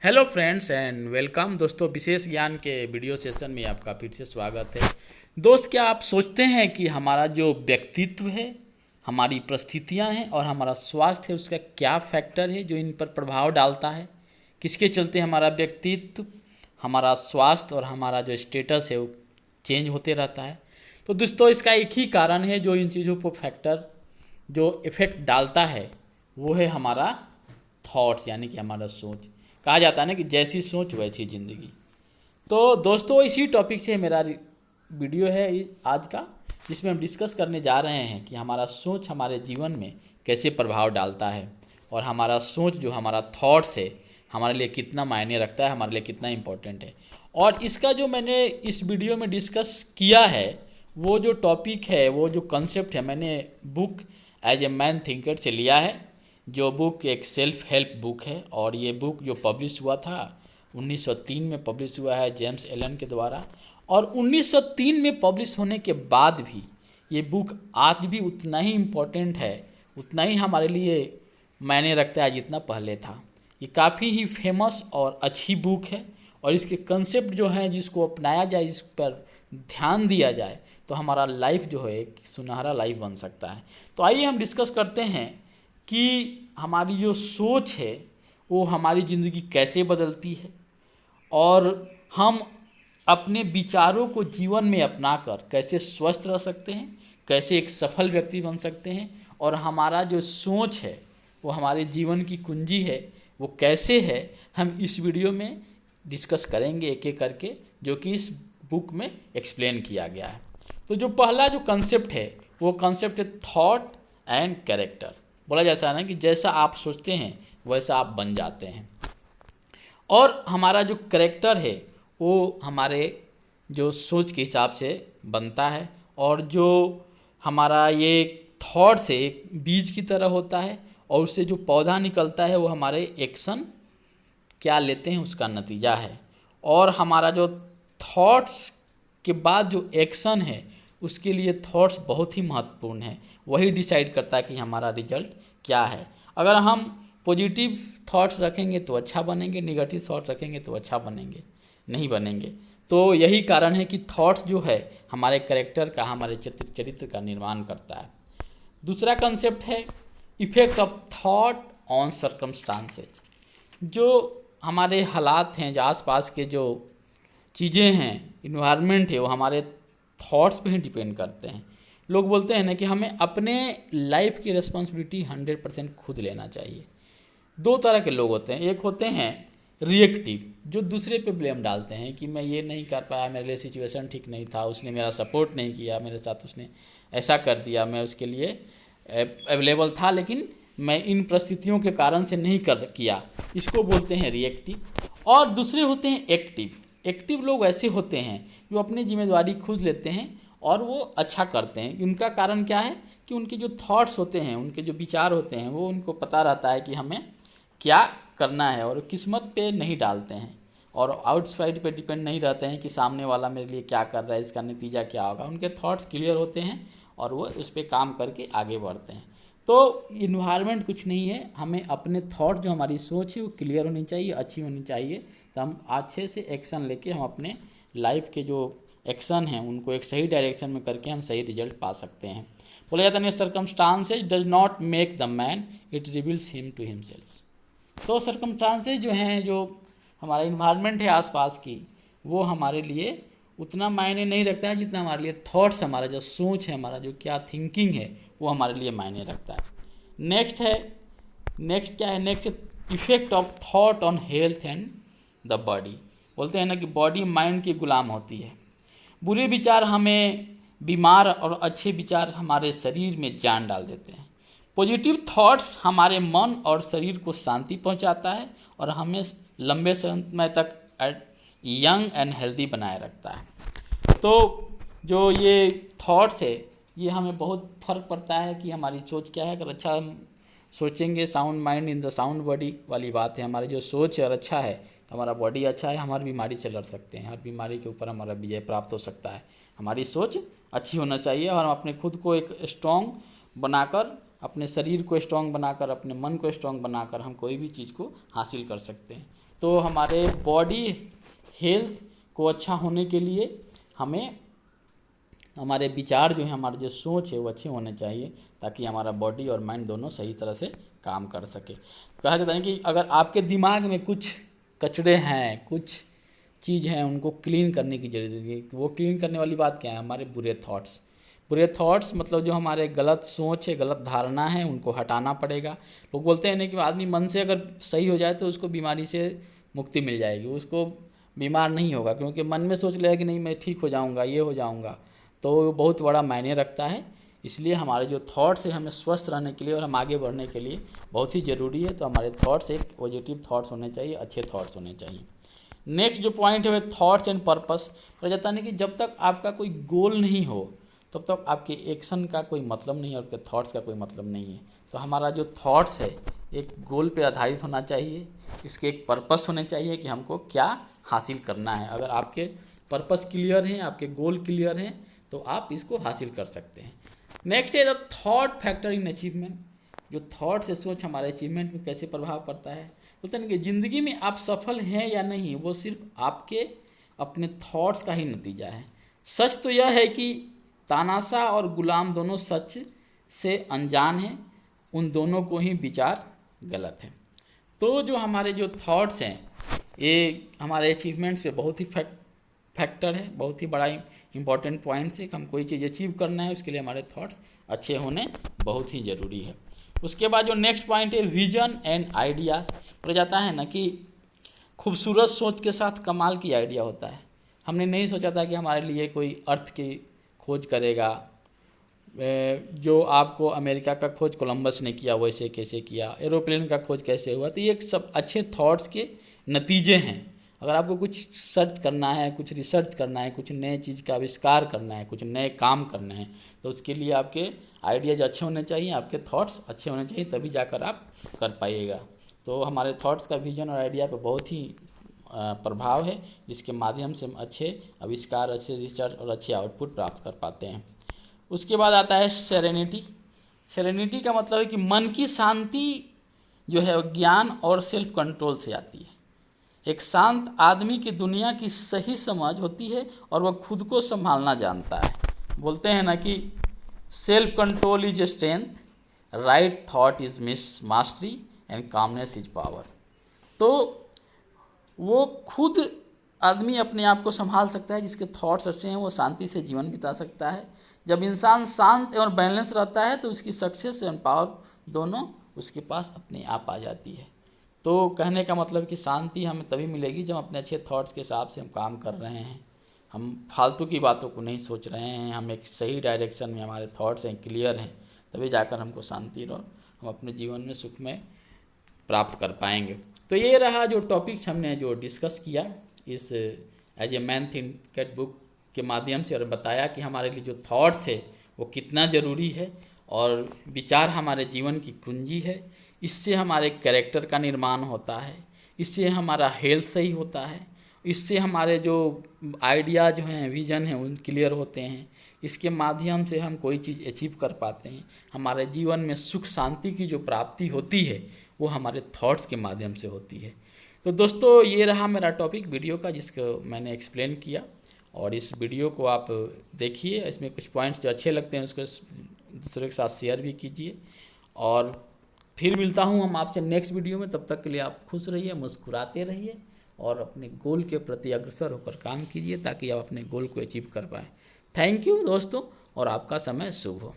Hello friends and welcome दोस्तों। विशेष ज्ञान के वीडियो सेशन में आपका फिर से स्वागत है। दोस्त, क्या आप सोचते हैं कि हमारा जो व्यक्तित्व है, हमारी परिस्थितियां हैं और हमारा स्वास्थ्य है, उसका क्या फैक्टर है जो इन पर प्रभाव डालता है? किसके चलते हमारा व्यक्तित्व, हमारा स्वास्थ्य और हमारा जो स्टेटस है वो चेंज होते रहता है? तो दोस्तों, इसका एक ही कारण है जो इन चीज़ों पर फैक्टर जो इफ़ेक्ट डालता है, वो है हमारा थॉट्स, यानी कि हमारा सोच। कहा जाता है ना कि जैसी सोच वैसी ज़िंदगी। तो दोस्तों, इसी टॉपिक से मेरा वीडियो है आज का, जिसमें हम डिस्कस करने जा रहे हैं कि हमारा सोच हमारे जीवन में कैसे प्रभाव डालता है और हमारा सोच जो हमारा थॉट्स है हमारे लिए कितना मायने रखता है, हमारे लिए कितना इम्पोर्टेंट है। और इसका जो मैंने इस वीडियो में डिस्कस किया है, वो जो टॉपिक है, वो जो कंसेप्ट है, मैंने book as a man thinker से लिया है। जो बुक एक सेल्फ हेल्प बुक है और ये बुक जो पब्लिश हुआ था 1903 में पब्लिश हुआ है जेम्स एलन के द्वारा। और 1903 में पब्लिश होने के बाद भी ये बुक आज भी उतना ही इम्पोर्टेंट है, उतना ही हमारे लिए मायने रखता है जितना पहले था। ये काफ़ी ही फेमस और अच्छी बुक है और इसके कंसेप्ट जो हैं, जिसको अपनाया जाए, इस पर ध्यान दिया जाए, तो हमारा लाइफ जो है एक सुनहरा लाइफ बन सकता है। तो आइए हम डिस्कस करते हैं कि हमारी जो सोच है वो हमारी ज़िंदगी कैसे बदलती है और हम अपने विचारों को जीवन में अपनाकर कैसे स्वस्थ रह सकते हैं, कैसे एक सफल व्यक्ति बन सकते हैं। और हमारा जो सोच है वो हमारे जीवन की कुंजी है, वो कैसे है, हम इस वीडियो में डिस्कस करेंगे एक एक करके, जो कि इस बुक में एक्सप्लेन किया गया है। तो जो पहला जो कंसेप्ट है वो कंसेप्ट है थॉट एंड कैरेक्टर। बोला जाता है ना कि जैसा आप सोचते हैं वैसा आप बन जाते हैं। और हमारा जो कैरेक्टर है वो हमारे जो सोच के हिसाब से बनता है। और जो हमारा ये थॉट से एक बीज की तरह होता है और उससे जो पौधा निकलता है वो हमारे एक्शन क्या लेते हैं उसका नतीजा है। और हमारा जो थॉट्स के बाद जो एक्शन है उसके लिए थॉट्स बहुत ही महत्वपूर्ण है, वही डिसाइड करता है कि हमारा रिजल्ट क्या है। अगर हम पॉजिटिव थॉट्स रखेंगे तो अच्छा बनेंगे, निगेटिव थॉट्स रखेंगे तो अच्छा बनेंगे नहीं बनेंगे। तो यही कारण है कि थॉट्स जो है हमारे कैरेक्टर का, हमारे चरित्र का निर्माण करता है। दूसरा कंसेप्ट है effect of thought on circumstances. जो हमारे हालात हैं, जो आसपास के जो चीज़ें हैं, इन्वायरमेंट है, वो हमारे थॉट्स पे ही डिपेंड करते हैं। लोग बोलते हैं ना कि हमें अपने लाइफ की रिस्पॉन्सिबिलिटी 100% खुद लेना चाहिए। दो तरह के लोग होते हैं, एक होते हैं रिएक्टिव, जो दूसरे पे ब्लेम डालते हैं कि मैं ये नहीं कर पाया, मेरे लिए सिचुएशन ठीक नहीं था, उसने मेरा सपोर्ट नहीं किया, मेरे साथ उसने ऐसा कर दिया, मैं उसके लिए अवेलेबल था लेकिन मैं इन परिस्थितियों के कारण से नहीं कर किया। इसको बोलते हैं रिएक्टिव। और दूसरे होते हैं एक्टिव। एक्टिव लोग ऐसे होते हैं जो अपनी जिम्मेदारी खुद लेते हैं और वो अच्छा करते हैं। उनका कारण क्या है कि उनके जो थॉट्स होते हैं, उनके जो विचार होते हैं, वो उनको पता रहता है कि हमें क्या करना है और किस्मत पे नहीं डालते हैं और आउटसाइड पे डिपेंड नहीं रहते हैं कि सामने वाला मेरे लिए क्या कर रहा है, इसका नतीजा क्या होगा। उनके थॉट्स क्लियर होते हैं और वो उस पर काम करके आगे बढ़ते हैं। तो इन्वायरमेंट कुछ नहीं है, हमें अपने थॉट जो हमारी सोच है वो क्लियर होनी चाहिए, अच्छी होनी चाहिए, तो हम अच्छे से एक्शन लेके हम अपने लाइफ के जो एक्शन हैं उनको एक सही डायरेक्शन में करके हम सही रिजल्ट पा सकते हैं। बोला जाता है circumstances does not make the man, it reveals him to himself. तो सर्कमस्टांसेस जो हैं, जो हमारा इन्वायरमेंट है आसपास की, वो हमारे लिए उतना मायने नहीं रखता है जितना हमारे लिए थॉट्स, हमारा जो सोच है, हमारा जो क्या थिंकिंग है, वो हमारे लिए मायने रखता है। नेक्स्ट क्या है? Next effect of thought on health and the body. बोलते हैं ना कि बॉडी माइंड की गुलाम होती है। बुरे विचार हमें बीमार और अच्छे विचार हमारे शरीर में जान डाल देते हैं। पॉजिटिव थॉट्स हमारे मन और शरीर को शांति पहुंचाता है और हमें लंबे समय तक यंग एंड हेल्दी बनाए रखता है। तो जो ये थॉट्स है ये हमें बहुत फ़र्क पड़ता है कि हमारी सोच क्या है। अगर अच्छा हम सोचेंगे, sound mind in the sound body वाली बात है, हमारी जो सोच है और अच्छा है, हमारा बॉडी अच्छा है, हमारी बीमारी से लड़ सकते हैं, हर बीमारी के ऊपर हमारा विजय प्राप्त हो सकता है। हमारी सोच अच्छी होना चाहिए और हम अपने खुद को एक स्ट्रॉन्ग बनाकर, अपने शरीर को स्ट्रॉन्ग बनाकर, अपने मन को स्ट्रॉन्ग बनाकर हम कोई भी चीज़ को हासिल कर सकते हैं। तो हमारे बॉडी हेल्थ को अच्छा होने के लिए हमें हमारे विचार जो है, हमारे जो सोच है वो अच्छे होने चाहिए, ताकि हमारा बॉडी और माइंड दोनों सही तरह से काम कर सके। कहा जाता है कि अगर आपके दिमाग में कुछ कचड़े हैं, कुछ चीज़ हैं, उनको क्लीन करने की जरूरत है। वो क्लीन करने वाली बात क्या है? हमारे बुरे थॉट्स। बुरे थॉट्स मतलब जो हमारे गलत सोच है, गलत धारणा है, उनको हटाना पड़ेगा। लोग बोलते हैं ना कि आदमी मन से अगर सही हो जाए तो उसको बीमारी से मुक्ति मिल जाएगी, उसको बीमार नहीं होगा, क्योंकि मन में सोच लिया कि नहीं मैं ठीक हो जाऊंगा, ये हो जाऊंगा, तो बहुत बड़ा मायने रखता है। इसलिए हमारे जो थॉट्स है, हमें स्वस्थ रहने के लिए और हम आगे बढ़ने के लिए बहुत ही ज़रूरी है। तो हमारे थॉट्स एक पॉजिटिव थॉट्स होने चाहिए, अच्छे थॉट्स होने चाहिए। नेक्स्ट जो पॉइंट है थॉट्स एंड पर्पस। पर जाता नहीं कि जब तक आपका कोई गोल नहीं हो तब तक आपके एक्शन का कोई मतलब नहीं है और आपके थॉट्स का कोई मतलब नहीं है। तो हमारा जो थॉट्स है एक गोल पे आधारित होना चाहिए, इसके एक पर्पस होने चाहिए कि हमको क्या हासिल करना है। अगर आपके पर्पस क्लियर हैं, आपके गोल क्लियर हैं, तो आप इसको हासिल कर सकते हैं। नेक्स्ट है the thought factor in achievement. जो थॉट से सोच हमारे अचीवमेंट में कैसे प्रभाव पड़ता है। बोलते हैं कि ज़िंदगी में आप सफल हैं या नहीं, वो सिर्फ आपके अपने थॉट्स का ही नतीजा है। सच तो यह है कि तानाशाह और गुलाम दोनों सच से अनजान हैं, उन दोनों को ही विचार गलत है। तो जो हमारे जो थॉट्स हैं ये हमारे अचीवमेंट्स पे बहुत ही फैक्टर है, बहुत ही बड़ा इंपॉर्टेंट पॉइंट्स है कि हम कोई चीज़ अचीव करना है, उसके लिए हमारे थॉट्स अच्छे होने बहुत ही ज़रूरी है। उसके बाद जो नेक्स्ट पॉइंट है विजन एंड आइडियाज़। पर जाता है ना कि खूबसूरत सोच के साथ कमाल की आइडिया होता है। हमने नहीं सोचा था कि हमारे लिए कोई अर्थ की खोज करेगा, जो आपको अमेरिका का खोज कोलंबस ने किया वैसे कैसे किया, एरोप्लेन का खोज कैसे हुआ। तो ये सब अच्छे थॉट्स के नतीजे हैं। अगर आपको कुछ सर्च करना है, कुछ रिसर्च करना है, कुछ नए चीज़ का आविष्कार करना है, कुछ नए काम करने हैं, तो उसके लिए आपके आइडियाज़ अच्छे होने चाहिए, आपके थॉट्स अच्छे होने चाहिए, तभी जाकर आप कर पाइएगा। तो हमारे थॉट्स का विजन और आइडिया पे बहुत ही प्रभाव है, जिसके माध्यम से हम अच्छे आविष्कार, अच्छे रिसर्च और अच्छे आउटपुट प्राप्त कर पाते हैं। उसके बाद आता है सेरेनिटी। सेरेनिटी का मतलब है कि मन की शांति जो है ज्ञान और सेल्फ कंट्रोल से आती है। एक शांत आदमी की दुनिया की सही समझ होती है और वह खुद को संभालना जानता है। बोलते हैं ना कि self control is strength, right thought is mastery and calmness is power. तो वो खुद आदमी अपने आप को संभाल सकता है, जिसके थॉट्स अच्छे हैं वो शांति से जीवन बिता सकता है। जब इंसान शांत और बैलेंस रहता है तो उसकी सक्सेस एंड पावर दोनों उसके पास अपने आप आ जाती है। तो कहने का मतलब कि शांति हमें तभी मिलेगी जब अपने अच्छे थॉट्स के हिसाब से हम काम कर रहे हैं, हम फालतू की बातों को नहीं सोच रहे हैं, हम एक सही डायरेक्शन में हमारे थॉट्स हैं, क्लियर हैं, तभी जाकर हमको शांति और हम अपने जीवन में सुख में प्राप्त कर पाएंगे। तो ये रहा जो टॉपिक्स हमने जो डिस्कस किया इस as a man think book के माध्यम से, और बताया कि हमारे लिए जो थॉट्स है वो कितना ज़रूरी है और विचार हमारे जीवन की कुंजी है। इससे हमारे कैरेक्टर का निर्माण होता है, इससे हमारा हेल्थ सही होता है, इससे हमारे जो आइडिया जो हैं, विज़न हैं, उन क्लियर होते हैं। इसके माध्यम से हम कोई चीज़ अचीव कर पाते हैं। हमारे जीवन में सुख शांति की जो प्राप्ति होती है वो हमारे थॉट्स के माध्यम से होती है। तो दोस्तों ये रहा मेरा टॉपिक वीडियो का, जिसको मैंने एक्सप्लेन किया, और इस वीडियो को आप देखिए, इसमें कुछ पॉइंट्स जो अच्छे लगते हैं उसको दूसरे के साथ शेयर भी कीजिए। और फिर मिलता हूँ हम आपसे नेक्स्ट वीडियो में। तब तक के लिए आप खुश रहिए, मुस्कुराते रहिए और अपने गोल के प्रति अग्रसर होकर काम कीजिए, ताकि आप अपने गोल को अचीव कर पाएँ। थैंक यू दोस्तों, और आपका समय शुभ हो।